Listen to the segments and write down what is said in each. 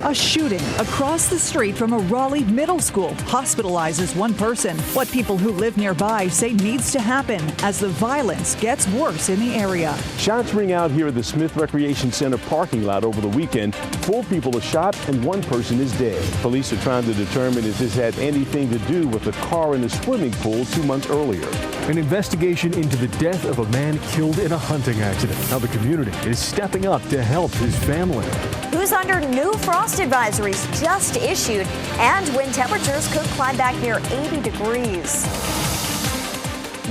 A shooting across the street from a Raleigh middle school hospitalizes one person. What people who live nearby say needs to happen as the violence gets worse in the area. Shots ring out here at the Smith Recreation Center parking lot over the weekend. 4 people are shot and 1 person is dead. Police are trying to determine if this had anything to do with the car in the swimming pool 2 months earlier. An investigation into the death of a man killed in a hunting accident. Now the community is stepping up to help his family. Who's under new frost advisories just issued, and when temperatures could climb back near 80 degrees.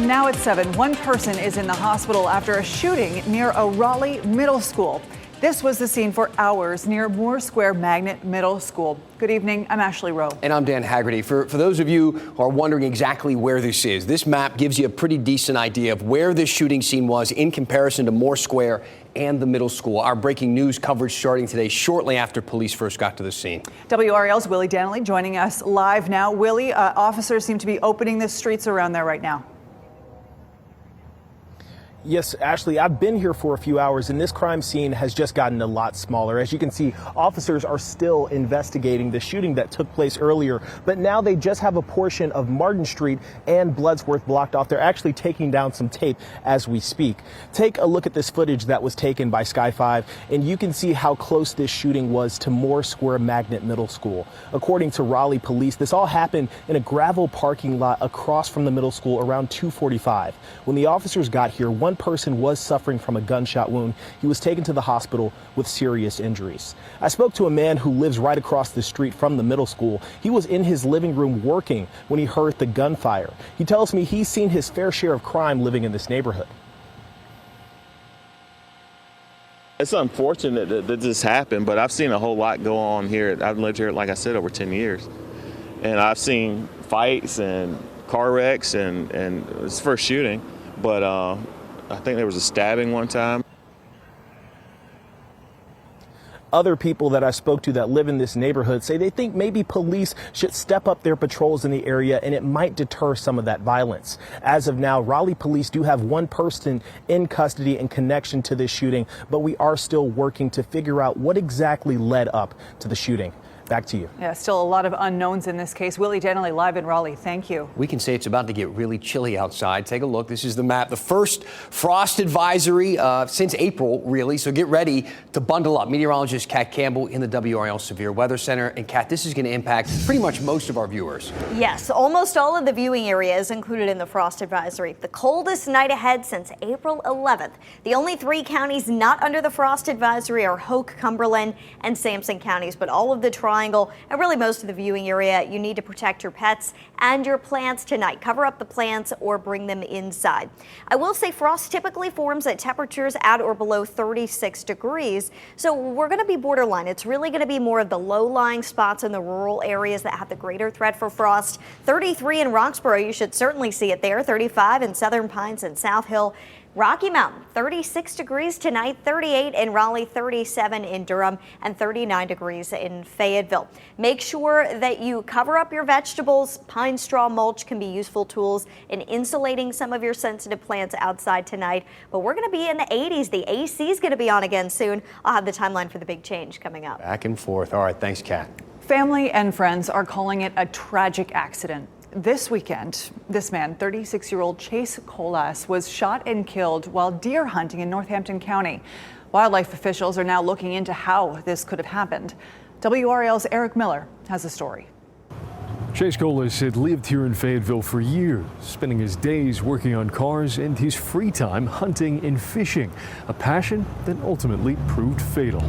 Now at 7, one person is in the hospital after a shooting near a Raleigh middle school. This was the scene for hours near Moore Square Magnet Middle School. Good evening, I'm Ashley Rowe. And I'm Dan Haggerty. For those of you who are wondering exactly where this is, this map gives you a pretty decent idea of where this shooting scene was in comparison to Moore Square and the middle school. Our breaking news coverage starting today shortly after police first got to the scene. WRAL's Willie Danley joining us live now. Willie, officers seem to be opening the streets around there right now. Yes, Ashley, I've been here for a few hours and this crime scene has just gotten a lot smaller. As you can see, officers are still investigating the shooting that took place earlier, but now they just have a portion of Martin Street and Bloodsworth blocked off. They're actually taking down some tape as we speak. Take a look at this footage that was taken by Sky 5, and you can see how close this shooting was to Moore Square Magnet Middle School. According to Raleigh police, this all happened in a gravel parking lot across from the middle school around 2:45. When the officers got here, one person was suffering from a gunshot wound. He was taken to the hospital with serious injuries. I spoke to a man who lives right across the street from the middle school. He was in his living room working when he heard the gunfire. He tells me he's seen his fair share of crime living in this neighborhood. It's unfortunate that this happened, but I've seen a whole lot go on here. I've lived here, like I said, over 10 years. And I've seen fights and car wrecks and it's the first shooting. But I think there was a stabbing one time. Other people that I spoke to that live in this neighborhood say they think maybe police should step up their patrols in the area and it might deter some of that violence. As of now, Raleigh police do have one person in custody in connection to this shooting, but we are still working to figure out what exactly led up to the shooting. Back to you. Yeah, still a lot of unknowns in this case. Willie Danley live in Raleigh. Thank you. We can say it's about to get really chilly outside. Take a look. This is the map. The first frost advisory since April, really. So get ready to bundle up. Meteorologist Kat Campbell in the WRAL Severe Weather Center. And Kat, this is going to impact pretty much most of our viewers. Yes, almost all of the viewing areas included in the frost advisory. The coldest night ahead since April 11th. The only 3 counties not under the frost advisory are Hoke, Cumberland, and Sampson counties. But all of the triangle and really most of the viewing area, you need to protect your pets and your plants tonight. Cover up the plants or bring them inside. I will say frost typically forms at temperatures at or below 36 degrees. So we're going to be borderline. It's really going to be more of the low-lying spots in the rural areas that have the greater threat for frost. 33 in Roxborough, you should certainly see it there. 35 in Southern Pines and South Hill. Rocky Mountain, 36 degrees tonight, 38 in Raleigh, 37 in Durham, and 39 degrees in Fayetteville. Make sure that you cover up your vegetables. Pine straw mulch can be useful tools in insulating some of your sensitive plants outside tonight. But we're going to be in the 80s. The AC is going to be on again soon. I'll have the timeline for the big change coming up. Back and forth. All right, thanks, Kat. Family and friends are calling it a tragic accident. This weekend, this man, 36-year-old Chase Colas, was shot and killed while deer hunting in Northampton County. Wildlife officials are now looking into how this could have happened. WRAL's Eric Miller has a story. Chase Colas had lived here in Fayetteville for years, spending his days working on cars and his free time hunting and fishing, a passion that ultimately proved fatal.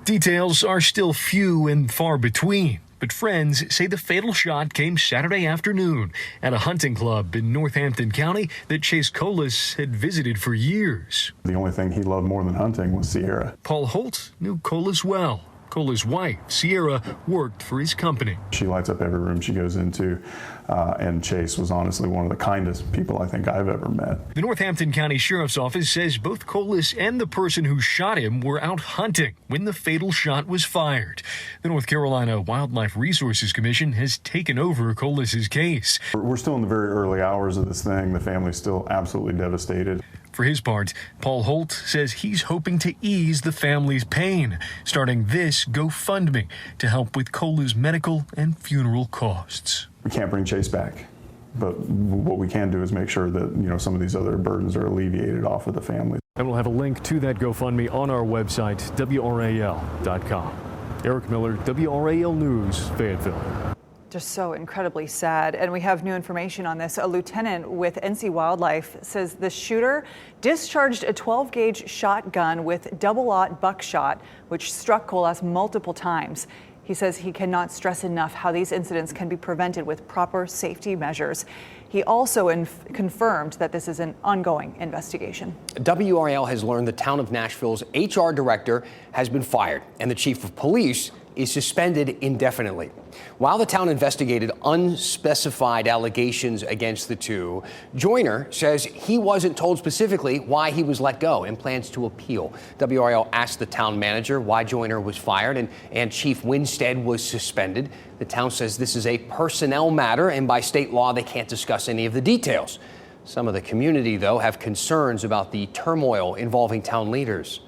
Details are still few and far between. But friends say the fatal shot came Saturday afternoon at a hunting club in Northampton County that Chase Colas had visited for years. The only thing he loved more than hunting was Sierra. Paul Holt knew Colas well. Cola's wife, Sierra, worked for his company. She lights up every room she goes into, and Chase was honestly one of the kindest people I think I've ever met. The Northampton County Sheriff's Office says both Colas and the person who shot him were out hunting when the fatal shot was fired. The North Carolina Wildlife Resources Commission has taken over Colas's case. We're still in the very early hours of this thing. The family's still absolutely devastated. For his part, Paul Holt says he's hoping to ease the family's pain, starting this GoFundMe to help with Cola's medical and funeral costs. We can't bring Chase back, but what we can do is make sure that some of these other burdens are alleviated off of the family. And we'll have a link to that GoFundMe on our website, WRAL.com. Eric Miller, WRAL News, Fayetteville. Just so incredibly sad. And we have new information on this. A lieutenant with NC Wildlife says the shooter discharged a 12-gauge shotgun with double-aught buckshot, which struck Colas multiple times. He says he cannot stress enough how these incidents can be prevented with proper safety measures. He also confirmed that this is an ongoing investigation. WRAL has learned the town of Nashville's HR director has been fired, and the chief of police is suspended indefinitely. While the town investigated unspecified allegations against the two, Joyner says he wasn't told specifically why he was let go and plans to appeal. WRAL asked the town manager why Joyner was fired and Chief Winstead was suspended. The town says this is a personnel matter, and by state law, they can't discuss any of the details. Some of the community, though, have concerns about the turmoil involving town leaders.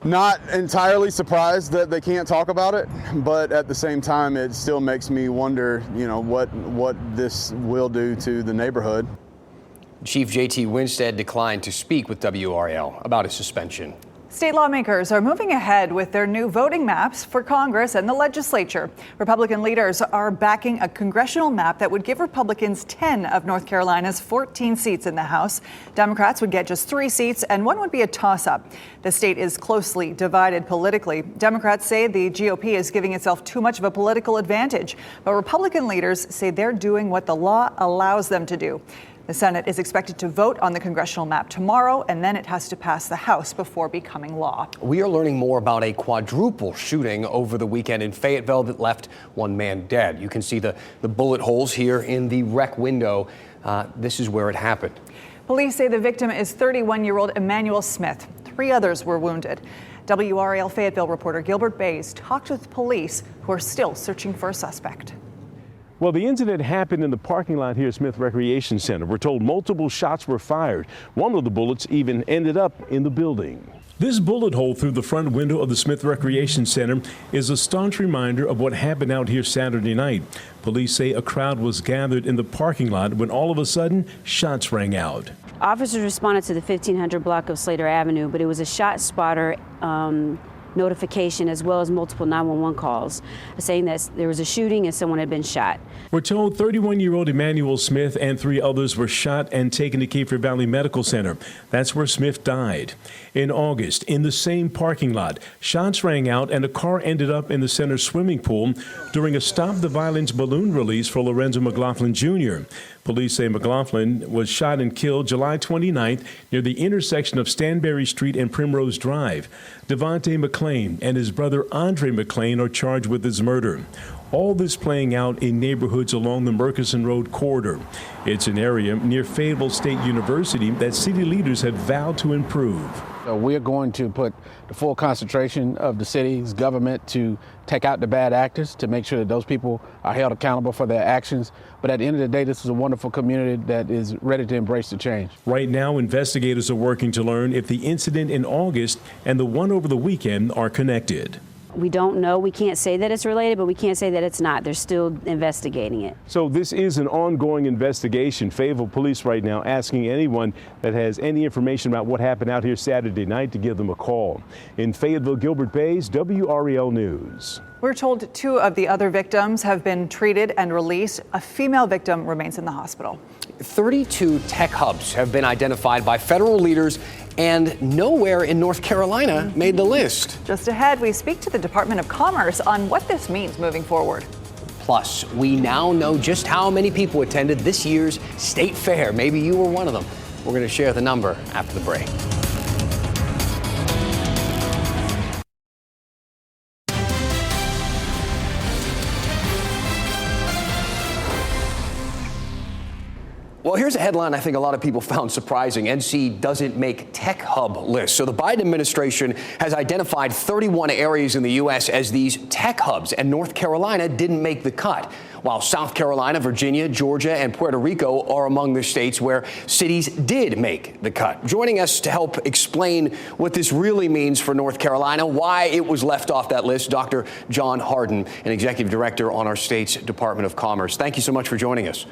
Not entirely surprised that they can't talk about it, but at the same time, it still makes me wonder, what this will do to the neighborhood. Chief J.T. Winstead declined to speak with WRAL about his suspension. State lawmakers are moving ahead with their new voting maps for Congress and the legislature. Republican leaders are backing a congressional map that would give Republicans 10 of North Carolina's 14 seats in the House. Democrats would get just 3 seats, and one would be a toss-up. The state is closely divided politically. Democrats say the GOP is giving itself too much of a political advantage, but Republican leaders say they're doing what the law allows them to do. The Senate is expected to vote on the congressional map tomorrow, and then it has to pass the House before becoming law. We are learning more about a quadruple shooting over the weekend in Fayetteville that left 1 man dead. You can see the bullet holes here in the rec window. This is where it happened. Police say the victim is 31-year-old Emmanuel Smith. 3 others were wounded. WRAL Fayetteville reporter Gilbert Bays talked with police who are still searching for a suspect. Well, the incident happened in the parking lot here at Smith Recreation Center. We're told multiple shots were fired. One of the bullets even ended up in the building. This bullet hole through the front window of the Smith Recreation Center is a staunch reminder of what happened out here Saturday night. Police say a crowd was gathered in the parking lot when all of a sudden shots rang out. Officers responded to the 1500 block of Slater Avenue, but it was a shot spotter notification as well as multiple 911 calls saying that there was a shooting and someone had been shot. We're told 31-year-old Emmanuel Smith and 3 others were shot and taken to Cape Fear Valley Medical Center. That's where Smith died. In August, in the same parking lot, shots rang out and a car ended up in the center's swimming pool during a Stop the Violence balloon release for Lorenzo McLaughlin Jr. Police say McLaughlin was shot and killed July 29th near the intersection of Stanberry Street and Primrose Drive. Devontae McClain and his brother Andre McClain are charged with his murder. All this playing out in neighborhoods along the Murchison Road corridor. It's an area near Fayetteville State University that city leaders have vowed to improve. So we're going to put the full concentration of the city's government to take out the bad actors, to make sure that those people are held accountable for their actions. But at the end of the day, this is a wonderful community that is ready to embrace the change. Right now, investigators are working to learn if the incident in August and the one over the weekend are connected. We don't know. We can't say that it's related, but we can't say that it's not. They're still investigating it. So this is an ongoing investigation. Fayetteville police right now asking anyone that has any information about what happened out here Saturday night to give them a call. In Fayetteville, Gilbert Bays, WRAL News. We're told 2 of the other victims have been treated and released. A female victim remains in the hospital. 32 tech hubs have been identified by federal leaders, and nowhere in North Carolina made the list. Just ahead, we speak to the Department of Commerce on what this means moving forward. Plus, we now know just how many people attended this year's state fair. Maybe you were one of them. We're going to share the number after the break. Well, here's a headline I think a lot of people found surprising. NC doesn't make tech hub lists. So the Biden administration has identified 31 areas in the U.S. as these tech hubs, and North Carolina didn't make the cut. while South Carolina, Virginia, Georgia, and Puerto Rico are among the states where cities did make the cut. Joining us to help explain what this really means for North Carolina, why it was left off that list, Dr. John Harden, an executive director on our state's Department of Commerce. Thank you so much for joining us.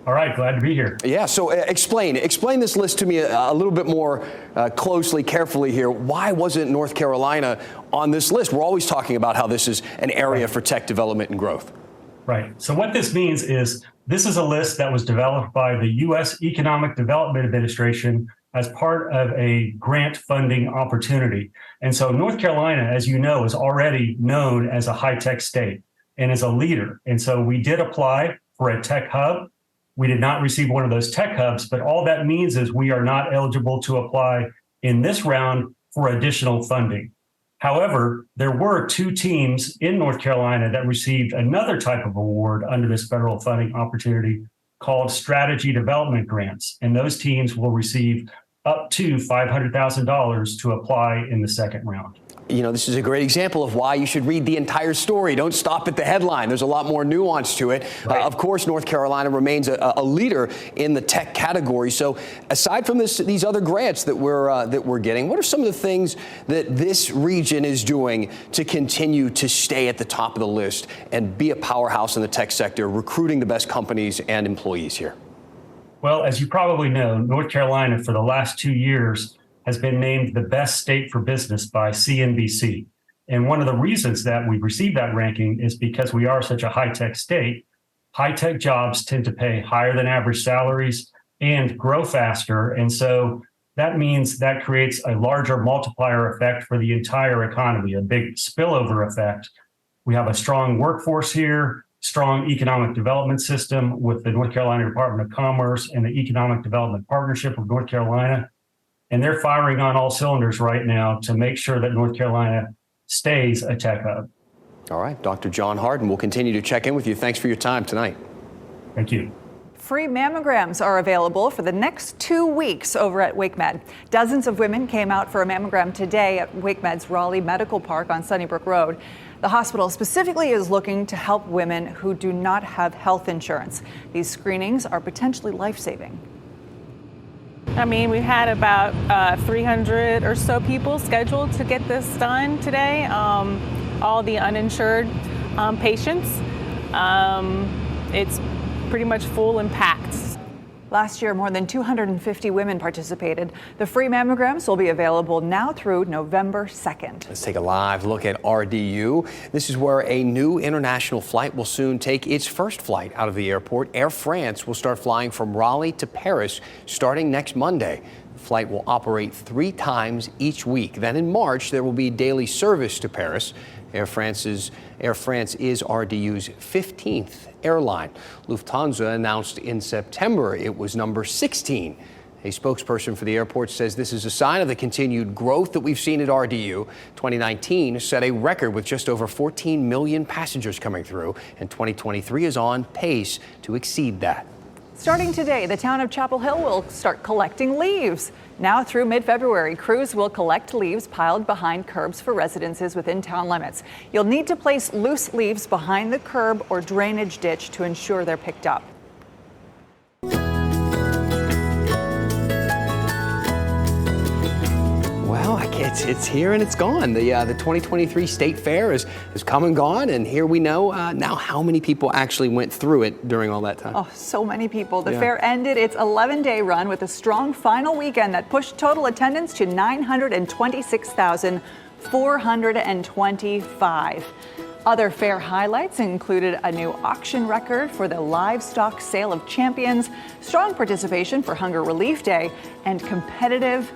All right, glad to be here. Yeah, so explain this list to me a little bit more closely, carefully here. Why wasn't North Carolina on this list? We're always talking about how this is an area for tech development and growth. Right. So what this means is this is a list that was developed by the U.S. Economic Development Administration as part of a grant funding opportunity. And so North Carolina, as you know, is already known as a high-tech state and is a leader. And so we did apply for a tech hub. We did not receive one of those tech hubs, but all that means is we are not eligible to apply in this round for additional funding. However, there were 2 teams in North Carolina that received another type of award under this federal funding opportunity called Strategy Development Grants. And those teams will receive up to $500,000 to apply in the second round. You know, this is a great example of why you should read the entire story. Don't stop at the headline. There's a lot more nuance to it. Right. Of course, North Carolina remains a leader in the tech category. So aside from these other grants that we're getting, what are some of the things that this region is doing to continue to stay at the top of the list and be a powerhouse in the tech sector, recruiting the best companies and employees here? Well, as you probably know, North Carolina for the last 2 years has been named the best state for business by CNBC. And one of the reasons that we've received that ranking is because we are such a high-tech state. High-tech jobs tend to pay higher than average salaries and grow faster. And so that means that creates a larger multiplier effect for the entire economy, a big spillover effect. We have a strong workforce here, strong economic development system with the North Carolina Department of Commerce and the Economic Development Partnership of North Carolina. And they're firing on all cylinders right now to make sure that North Carolina stays a tech hub. All right, Dr. John Harden, we'll continue to check in with you. Thanks for your time tonight. Thank you. Free mammograms are available for the next 2 weeks over at WakeMed. Dozens of women came out for a mammogram today at WakeMed's Raleigh Medical Park on Sunnybrook Road. The hospital specifically is looking to help women who do not have health insurance. These screenings are potentially life-saving. I mean, we had about 300 or so people scheduled to get this done today. All the uninsured patients. It's pretty much full and packed. Last year, more than 250 women participated. The free mammograms will be available now through November 2nd. Let's take a live look at RDU. This is where a new international flight will soon take its first flight out of the airport. Air France will start flying from Raleigh to Paris starting next Monday. The flight will operate 3 times each week. Then in March, there will be daily service to Paris. Air France is RDU's 15th airline. Lufthansa announced in September it was number 16. A spokesperson for the airport says this is a sign of the continued growth that we've seen at RDU. 2019 set a record with just over 14 million passengers coming through, and 2023 is on pace to exceed that. Starting today, the town of Chapel Hill will start collecting leaves. Now through mid-February, crews will collect leaves piled behind curbs for residences within town limits. You'll need to place loose leaves behind the curb or drainage ditch to ensure they're picked up. Well, it's here and it's gone. The 2023 State Fair has come and gone, and here we know now how many people actually went through it during all that time. Oh, so many people. The fair ended its 11-day run with a strong final weekend that pushed total attendance to 926,425. Other fair highlights included a new auction record for the livestock sale of champions, strong participation for Hunger Relief Day, and competitive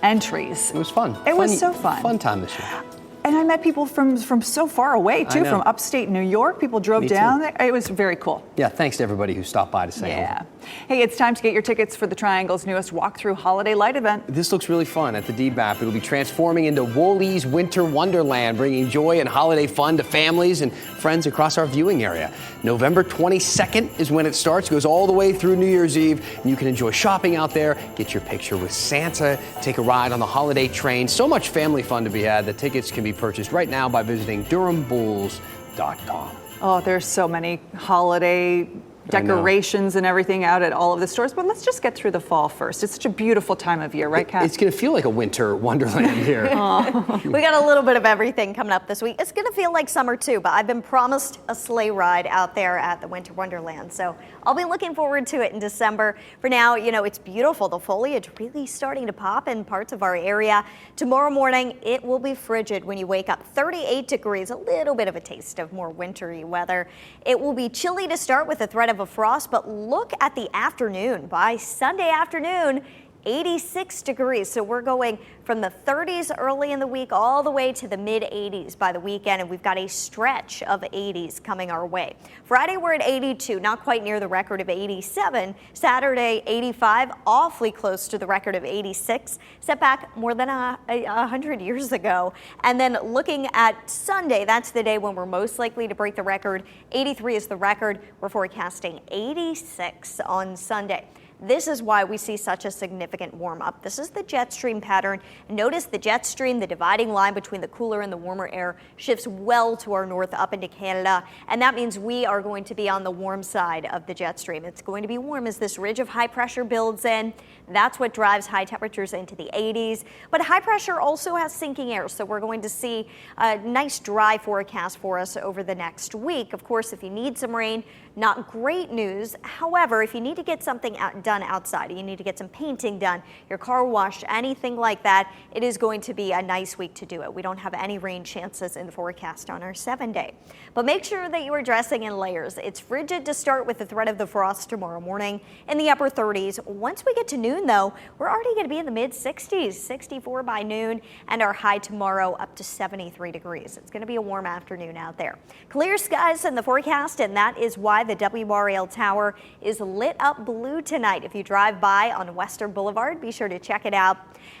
entries. It was fun. It was so fun. Fun time this year. And I met people from so far away, too, from upstate New York. People drove down there. It was very cool. Yeah, thanks to everybody who stopped by to say hello. Hey, it's time to get your tickets for the Triangle's newest walkthrough holiday light event. This looks really fun at the DBAP. It'll be transforming into Wooley's Winter Wonderland, bringing joy and holiday fun to families and friends across our viewing area. November 22nd is when it starts. It goes all the way through New Year's Eve, and you can enjoy shopping out there, get your picture with Santa, take a ride on the holiday train. So much family fun to be had. The tickets can be purchased right now by visiting DurhamBulls.com. Oh, there's so many holiday decorations and everything out at all of the stores, but let's just get through the fall first. It's such a beautiful time of year, right, Kat? It's going to feel like a winter wonderland here. We got a little bit of everything coming up this week. It's going to feel like summer too, but I've been promised a sleigh ride out there at the Winter Wonderland, so I'll be looking forward to it in December. For now, you know, it's beautiful. The foliage really starting to pop in parts of our area. Tomorrow morning, it will be frigid when you wake up. 38 degrees, a little bit of a taste of more wintry weather. It will be chilly to start with the threat of a frost, but look at the afternoon. By Sunday afternoon, 86 degrees. So we're going from the 30s early in the week all the way to the mid 80s by the weekend, and we've got a stretch of 80s coming our way. Friday we're at 82, not quite near the record of 87. Saturday 85, awfully close to the record of 86, set back more than 100 years ago. And then looking at Sunday, that's the day when we're most likely to break the record. 83 is the record. We're forecasting 86 on Sunday. This is why we see such a significant warm up. This is the jet stream pattern. Notice the jet stream, the dividing line between the cooler and the warmer air, shifts well to our north up into Canada. And that means we are going to be on the warm side of the jet stream. It's going to be warm as this ridge of high pressure builds in. That's what drives high temperatures into the 80s. But high pressure also has sinking air, so we're going to see a nice dry forecast for us over the next week. Of course, if you need some rain, not great news. However, if you need to get something done outside, you need to get some painting done, your car washed, anything like that, it is going to be a nice week to do it. We don't have any rain chances in the forecast on our 7-day. But make sure that you are dressing in layers. It's frigid to start with the threat of the frost tomorrow morning in the upper 30s. Once we get to noon, though, we're already going to be in the mid 60s, 64 by noon, and our high tomorrow up to 73 degrees. It's going to be a warm afternoon out there. Clear skies in the forecast, and that is why the WRAL tower is lit up blue tonight. If you drive by on Western Boulevard, be sure to check it out.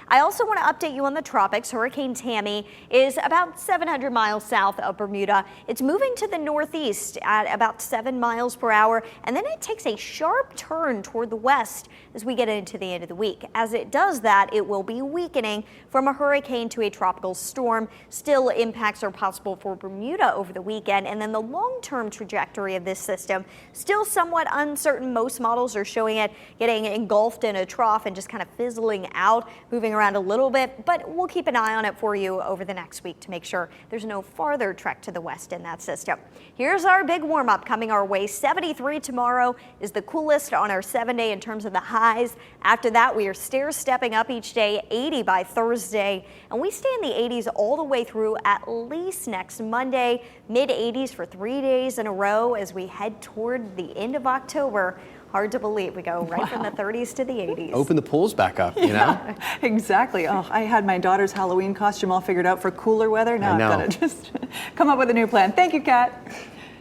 I also want to update you on the tropics. Hurricane Tammy is about 700 miles south of Bermuda. It's moving to the northeast at about 7 miles per hour, and then it takes a sharp turn toward the west as we get into the end of the week. As it does that, it will be weakening from a hurricane to a tropical storm. Still, impacts are possible for Bermuda over the weekend, and then the long-term trajectory of this system still somewhat uncertain. Most models are showing it getting engulfed in a trough and just kind of fizzling out, moving around a little bit, but we'll keep an eye on it for you over the next week to make sure there's no farther trek to the west in that system. Here's our big warm-up coming our way. 73 tomorrow is the coolest on our 7-day in terms of the highs. After that, we are stair-stepping up each day, 80 by Thursday, and we stay in the 80s all the way through at least next Monday, mid-80s for 3 days in a row as we head toward the end of October. Hard to believe we go right from the 30s to the 80s. Open the pools back up, you know? Exactly. Oh, I had my daughter's Halloween costume all figured out for cooler weather. Now I've got to just come up with a new plan. Thank you, Kat.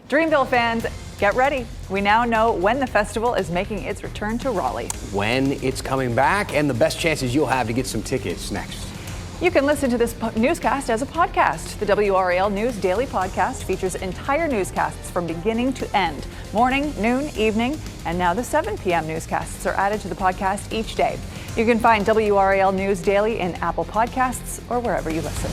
Dreamville fans, get ready. We now know when the festival is making its return to Raleigh. When it's coming back and the best chances you'll have to get some tickets next. You can listen to this newscast as a podcast. The WRAL News Daily Podcast features entire newscasts from beginning to end. Morning, noon, evening, and now the 7 p.m. newscasts are added to the podcast each day. You can find WRAL News Daily in Apple Podcasts or wherever you listen.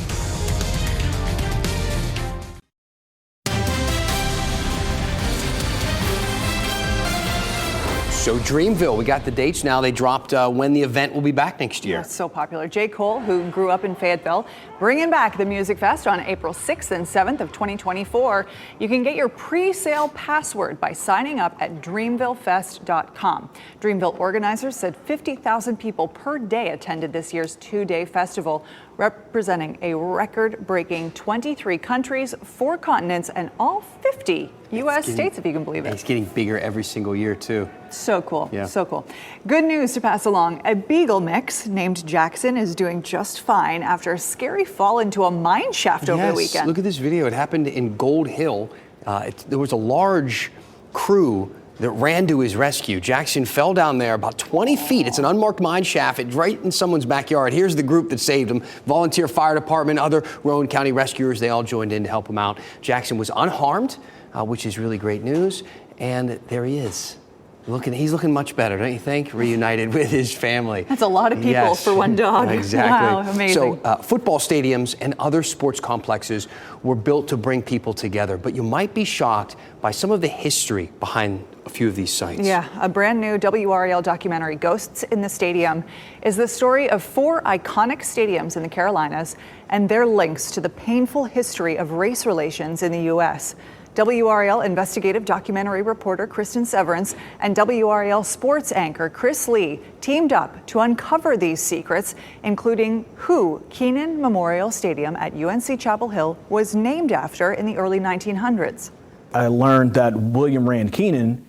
So Dreamville, we got the dates now. They dropped when the event will be back next year. It's so popular. J. Cole, who grew up in Fayetteville, bringing back the Music Fest on April 6th and 7th of 2024. You can get your pre-sale password by signing up at dreamvillefest.com. Dreamville organizers said 50,000 people per day attended this year's 2-day festival, representing a record-breaking 23 countries, 4 continents, and all 50 U.S. states, if you can believe it. It's getting bigger every single year, too. So cool. Yeah. So cool. Good news to pass along. A beagle mix named Jackson is doing just fine after a scary fall into a mine shaft over the weekend. Look at this video. It happened in Gold Hill. There was a large crew that ran to his rescue. Jackson fell down there about 20 feet. It's an unmarked mine shaft. It's right in someone's backyard. Here's the group that saved him. Volunteer fire department, other Rowan County rescuers, they all joined in to help him out. Jackson was unharmed, which is really great news. And there he is. He's looking much better, don't you think? Reunited with his family. That's a lot of people for one dog. Exactly. Wow, amazing. So football stadiums and other sports complexes were built to bring people together, but you might be shocked by some of the history behind a few of these sites. Yeah, a brand new WRAL documentary, Ghosts in the Stadium, is the story of 4 iconic stadiums in the Carolinas and their links to the painful history of race relations in the U.S. WRAL investigative documentary reporter Kristen Severance and WRAL sports anchor Chris Lee teamed up to uncover these secrets, including who Keenan Memorial Stadium at UNC Chapel Hill was named after in the early 1900s. I learned that William Rand Keenan,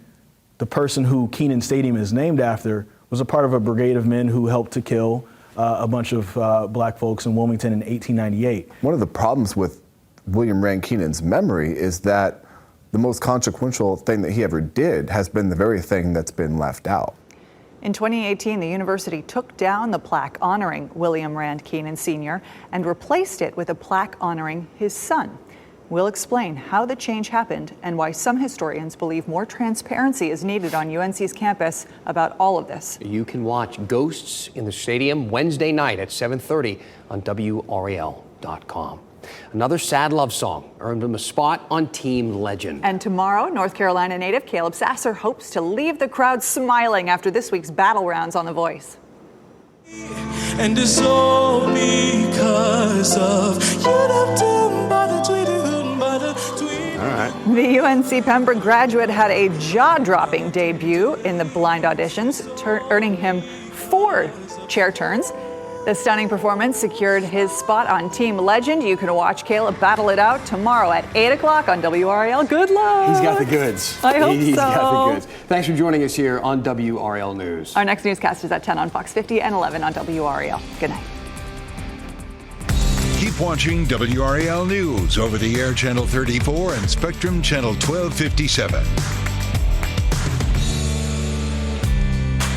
the person who Keenan Stadium is named after, was a part of a brigade of men who helped to kill a bunch of black folks in Wilmington in 1898. One of the problems with William Rand Keenan's memory is that the most consequential thing that he ever did has been the very thing that's been left out. In 2018, the university took down the plaque honoring William Rand Keenan Sr. and replaced it with a plaque honoring his son. We'll explain how the change happened and why some historians believe more transparency is needed on UNC's campus about all of this. You can watch Ghosts in the Stadium Wednesday night at 7:30 on WRAL.com. Another sad love song earned him a spot on Team Legend. And tomorrow, North Carolina native Caleb Sasser hopes to leave the crowd smiling after this week's battle rounds on The Voice. And it's all because of All right. The UNC Pembroke graduate had a jaw-dropping debut in the blind auditions, earning him 4 chair turns. The stunning performance secured his spot on Team Legend. You can watch Caleb battle it out tomorrow at 8 o'clock on WRAL. Good luck. He's got the goods. I hope He's so. got the goods. Thanks for joining us here on WRAL News. Our next newscast is at 10 on Fox 50 and 11 on WRAL. Good night. Keep watching WRAL News over the air channel 34 and Spectrum channel 1257.